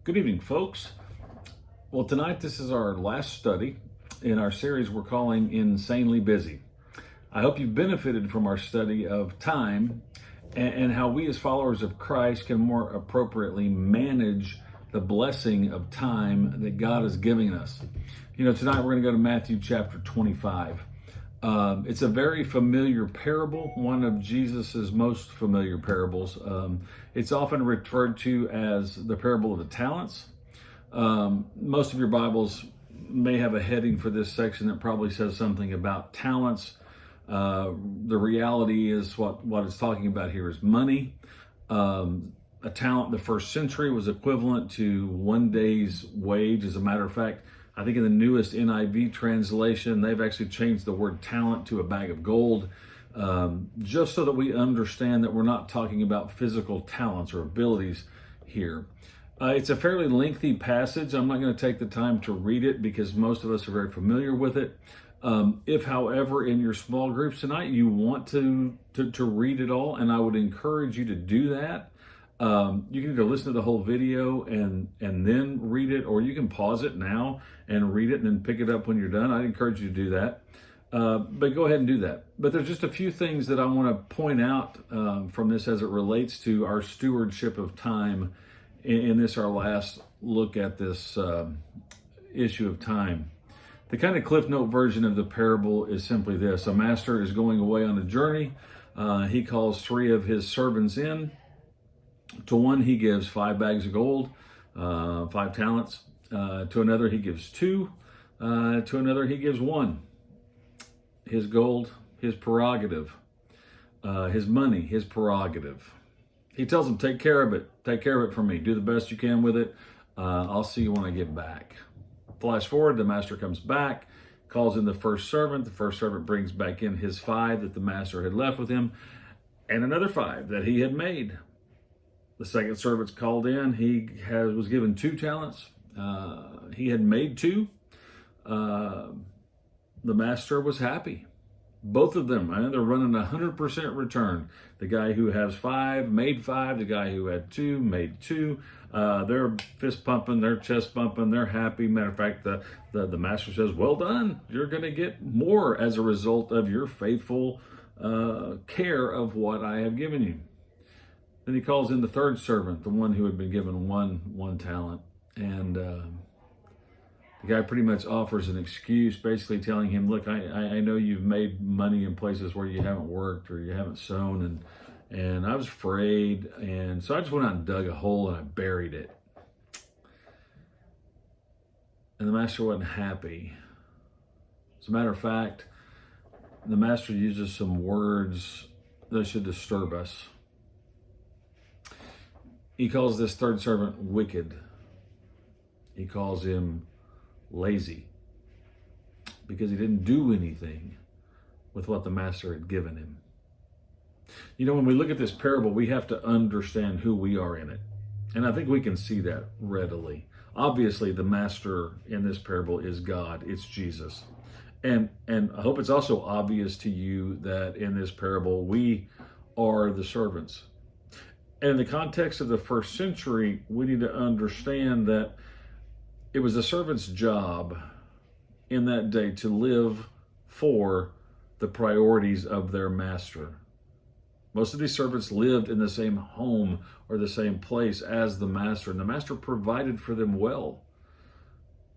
Good evening, folks. Well, tonight this is our last study in our series we're calling Insanely Busy. I hope you've benefited from our study of time and how we as followers of Christ can more appropriately manage the blessing of time that God is giving us. Tonight we're going to go to Matthew chapter 25. It's a very familiar parable, one of Jesus's most familiar parables. It's often referred to as the parable of the talents. Most of your Bibles may have a heading for this section that probably says something about talents. The reality is what it's talking about here is money. A talent in the first century was equivalent to one day's wage. As a matter of fact, I think in the newest NIV translation, they've actually changed the word talent to a bag of gold, just so that we understand that we're not talking about physical talents or abilities here. It's a fairly lengthy passage. I'm not going to take the time to read it because most of us are very familiar with it. If, however, in your small groups tonight, you want to read it all, and I would encourage you to do that. You can either listen to the whole video and then read it, or you can pause it now and read it and then pick it up when you're done. I'd encourage you to do that. But go ahead and do that. But there's just a few things that I want to point out from this as it relates to our stewardship of time in this, our last look at this issue of time. The kind of Cliff Note version of the parable is simply this. A master is going away on a journey. He calls 3 of his servants in. To one, he gives 5 bags of gold, 5 talents. To another, he gives 2. To another, he gives 1. His gold, his prerogative. His money, his prerogative. He tells them, take care of it. Take care of it for me. Do the best you can with it. I'll see you when I get back. Flash forward, the master comes back, calls in the first servant. The first servant brings back in his 5 that the master had left with him, and another 5 that he had made. The second servant's called in. He was given 2 talents. He had made 2. The master was happy. Both of them, they're running 100% return. The guy who has 5 made 5. The guy who had 2 made 2. They're fist pumping, they're chest bumping, they're happy. Matter of fact, the master says, well done. You're going to get more as a result of your faithful care of what I have given you. Then he calls in the third servant, the one who had been given one talent. And the guy pretty much offers an excuse, basically telling him, look, I know you've made money in places where you haven't worked or you haven't sown, and I was afraid, and so I just went out and dug a hole and I buried it. And the master wasn't happy. As a matter of fact, the master uses some words that should disturb us. He calls this third servant wicked. He calls him lazy because he didn't do anything with what the master had given him. When we look at this parable, we have to understand who we are in it. And I think we can see that readily. Obviously, the master in this parable is God. It's Jesus. And I hope it's also obvious to you that in this parable, we are the servants. And in the context of the first century, we need to understand that it was the servant's job in that day to live for the priorities of their master. Most of these servants lived in the same home or the same place as the master, and the master provided for them well.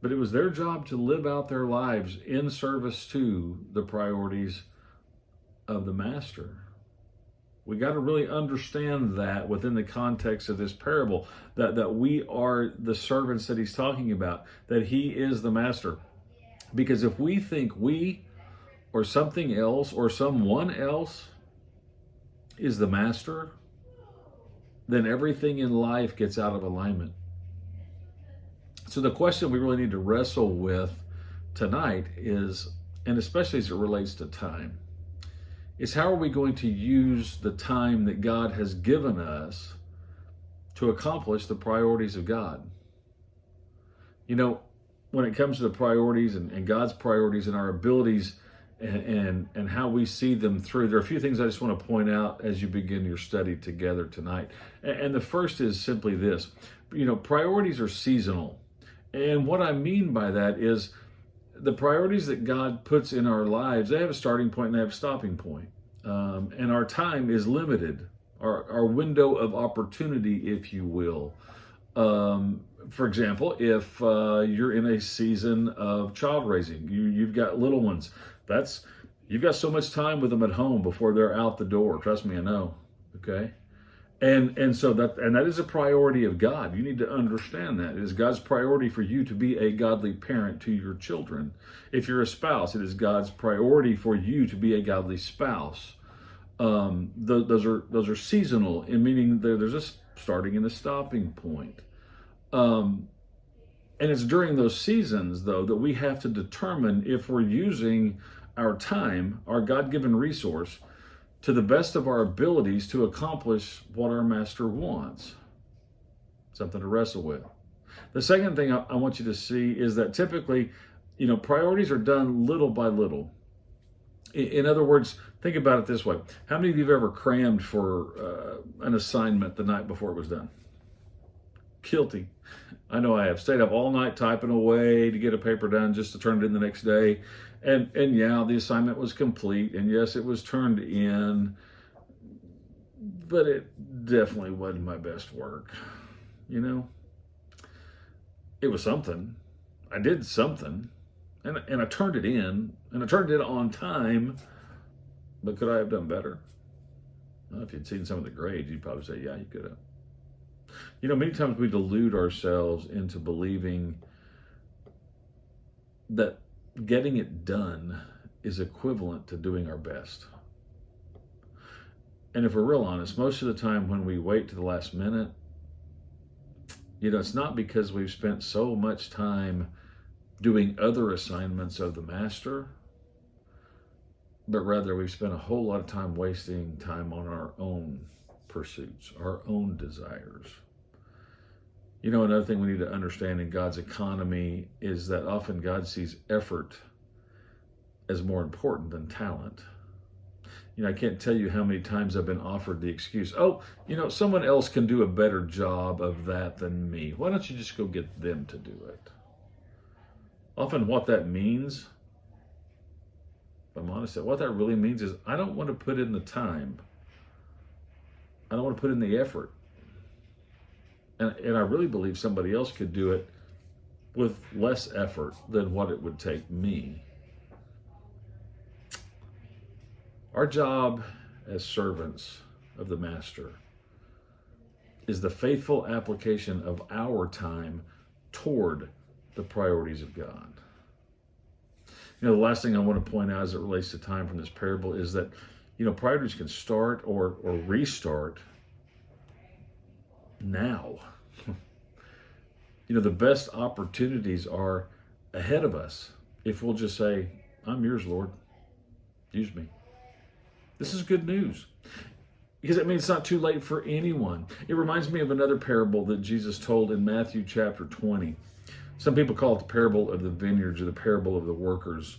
But it was their job to live out their lives in service to the priorities of the master. We got to really understand that within the context of this parable, that we are the servants that he's talking about, that he is the master. Because if we think we or something else or someone else is the master, then everything in life gets out of alignment. So the question we really need to wrestle with tonight is, and especially as it relates to time, is how are we going to use the time that God has given us to accomplish the priorities of God? When it comes to the priorities and God's priorities and our abilities and how we see them through. There are a few things I just want to point out as you begin your study together tonight. And the first is simply this. Priorities are seasonal. And what I mean by that is the priorities that God puts in our lives, they have a starting point and they have a stopping point. And our time is limited, our window of opportunity, if you will. For example, if you're in a season of child raising, you've got little ones, you've got so much time with them at home before they're out the door. Trust me, I know. Okay. And so that is a priority of God. You need to understand that. It is God's priority for you to be a godly parent to your children. If you're a spouse, it is God's priority for you to be a godly spouse. Those are seasonal, in meaning there's a starting and a stopping point. And it's during those seasons, though, that we have to determine if we're using our time, our God-given resource, to the best of our abilities to accomplish what our Master wants. Something to wrestle with. The second thing I want you to see is that typically, priorities are done little by little. In other words, think about it this way. How many of you have ever crammed for an assignment the night before it was done? Guilty. I know I have. Stayed up all night typing away to get a paper done just to turn it in the next day. And yeah, the assignment was complete. And yes, it was turned in. But it definitely wasn't my best work. It was something. I did something. And I turned it in. And I turned it on time. But could I have done better? Well, if you'd seen some of the grades, you'd probably say, yeah, you could have. Many times we delude ourselves into believing that getting it done is equivalent to doing our best. And if we're real honest, most of the time when we wait to the last minute, it's not because we've spent so much time doing other assignments of the Master, but rather we've spent a whole lot of time wasting time on our own pursuits, our own desires. Another thing we need to understand in God's economy is that often God sees effort as more important than talent. I can't tell you how many times I've been offered the excuse, someone else can do a better job of that than me. Why don't you just go get them to do it? Often what that means, if I'm honest, what that really means is I don't want to put in the time. I don't want to put in the effort. And I really believe somebody else could do it with less effort than what it would take me. Our job as servants of the Master is the faithful application of our time toward the priorities of God. The last thing I want to point out as it relates to time from this parable is that, priorities can start or restart now. The best opportunities are ahead of us if we'll just say, I'm yours, Lord. Use me. This is good news. Because it means it's not too late for anyone. It reminds me of another parable that Jesus told in Matthew chapter 20. Some people call it the parable of the vineyards or the parable of the workers.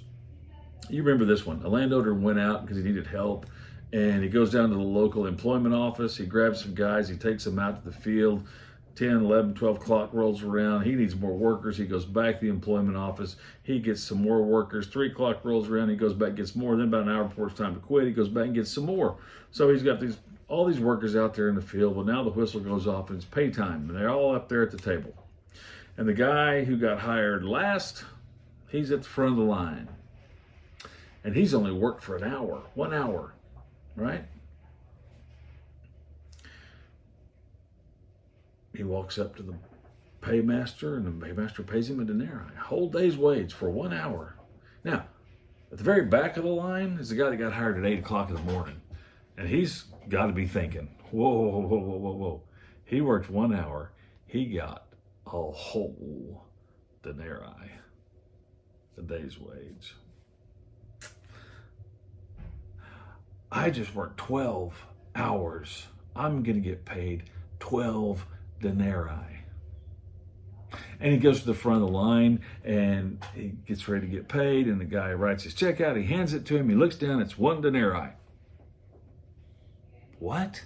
You remember this one. A landowner went out because he needed help. And he goes down to the local employment office. He grabs some guys. He takes them out to the field. 10, 11, 12 o'clock rolls around. He needs more workers. He goes back to the employment office. He gets some more workers. 3 o'clock rolls around. He goes back, gets more. Then about an hour before it's time to quit, he goes back and gets some more. So he's got all these workers out there in the field. Well, now the whistle goes off and it's pay time. And they're all up there at the table. And the guy who got hired last, he's at the front of the line. And he's only worked for an hour, 1 hour. Right? He walks up to the paymaster, and the paymaster pays him a denarii, a whole day's wage for 1 hour. Now, at the very back of the line is the guy that got hired at 8 o'clock in the morning. And he's got to be thinking, whoa. He worked 1 hour. He got a whole denarii, a day's wage. I just worked 12 hours. I'm going to get paid 12 denarii. And he goes to the front of the line and he gets ready to get paid. And the guy writes his check out. He hands it to him. He looks down. It's 1 denarii. What?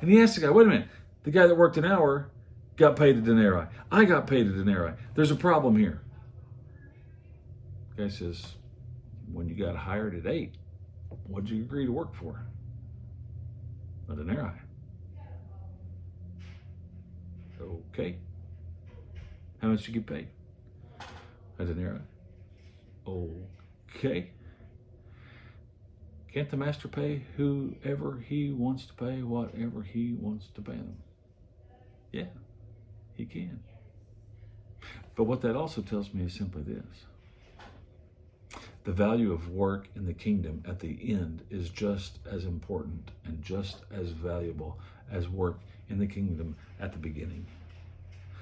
And he asks the guy, wait a minute. The guy that worked an hour got paid a denarii. I got paid a denarii. There's a problem here. The guy says, when you got hired at 8, what did you agree to work for? A denarii. Okay. How much did you get paid? A denarii. Okay. Can't the master pay whoever he wants to pay, whatever he wants to pay them? Yeah, he can. But what that also tells me is simply this. The value of work in the kingdom at the end is just as important and just as valuable as work in the kingdom at the beginning.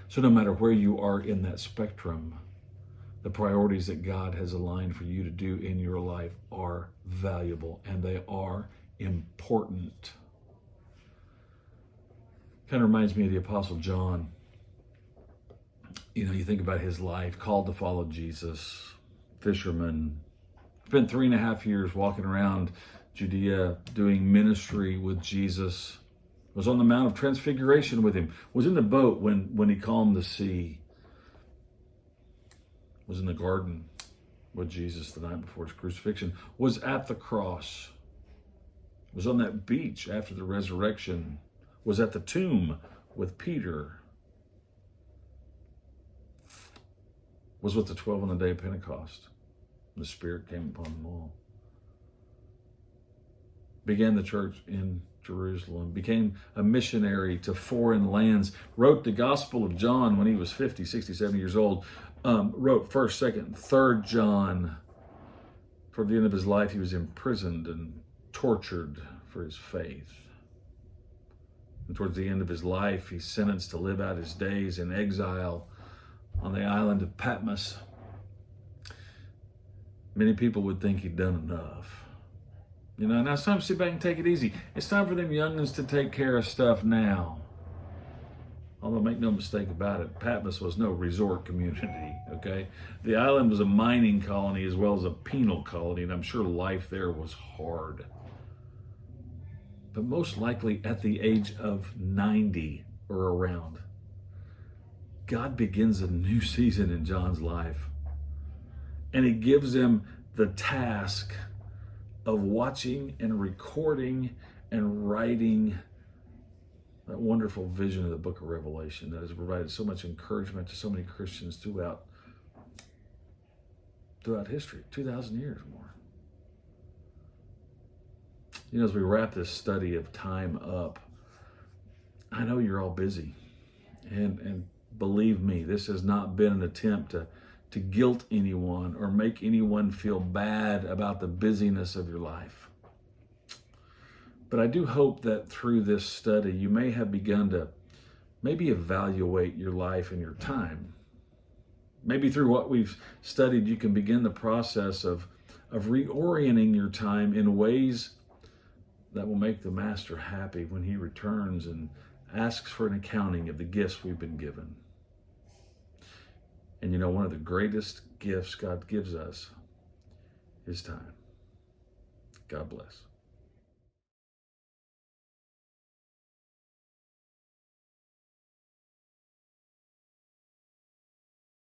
So no matter where you are in that spectrum, the priorities that God has aligned for you to do in your life are valuable and they are important. Kind of reminds me of the Apostle John. You know, you think about his life, called to follow Jesus, fisherman, spent 3.5 years walking around Judea doing ministry with Jesus, was on the Mount of Transfiguration with him, was in the boat when he calmed the sea, was in the garden with Jesus the night before his crucifixion, was at the cross, was on that beach after the resurrection, was at the tomb with Peter, was with the 12 on the day of Pentecost. The Spirit came upon them all. Began the church in Jerusalem, became a missionary to foreign lands, wrote the Gospel of John when he was 50, 60, 70 years old, wrote 1st, 2nd, 3rd John. Toward the end of his life, he was imprisoned and tortured for his faith. And towards the end of his life, he's sentenced to live out his days in exile on the island of Patmos. Many people would think he'd done enough. You know, now it's time to sit back and take it easy. It's time for them youngins to take care of stuff now. Although make no mistake about it, Patmos was no resort community, okay? The island was a mining colony as well as a penal colony, and I'm sure life there was hard. But most likely at the age of 90 or around, God begins a new season in John's life. And he gives him the task of watching and recording and writing that wonderful vision of the book of Revelation that has provided so much encouragement to so many Christians throughout history, 2,000 years or more. You know, as we wrap this study of time up, I know you're all busy. And believe me, this has not been an attempt to guilt anyone or make anyone feel bad about the busyness of your life. But I do hope that through this study, you may have begun to maybe evaluate your life and your time. Maybe through what we've studied, you can begin the process of reorienting your time in ways that will make the Master happy when he returns and asks for an accounting of the gifts we've been given. And you know, one of the greatest gifts God gives us is time. God bless.